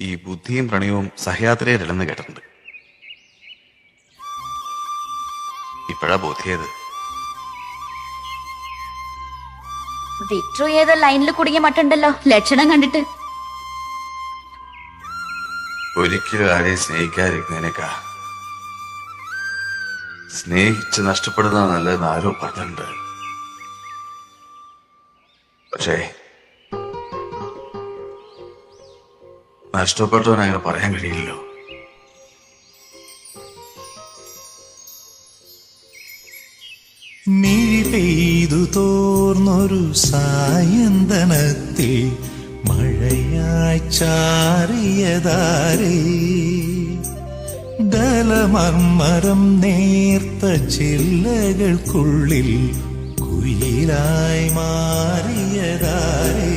ഈ ബുദ്ധിയും പ്രണയവും സഹയാത്രിയരല്ലെന്ന് കേട്ടിട്ടുണ്ട്. ഇപ്പോഴാ ബോധ്യത്. വിക്ടർ ഏതോ ലൈനിൽ കുടുങ്ങിയ മട്ടുണ്ടല്ലോ ലക്ഷണം കണ്ടിട്ട്. ഒരിക്കലും ആരെയും സ്നേഹിക്കാതിരിക്കുന്നതിനേക്കാ സ്നേഹിച്ച് നഷ്ടപ്പെടുന്ന നല്ലതെന്ന് ആരോ പറഞ്ഞിട്ടുണ്ട്. പക്ഷേ നഷ്ടപ്പെട്ടവൻ അങ്ങനെ പറയാൻ കഴിയില്ലല്ലോ. മിഴി പെയ്തു തോർന്നൊരു സായന്തനത്തിൽ മഴയായി ചാറിയതാരേ, ദലമർമരം നേർത്ത ചില്ലകൾക്കുള്ളിൽ കുയിലായി മാറിയതാരേ.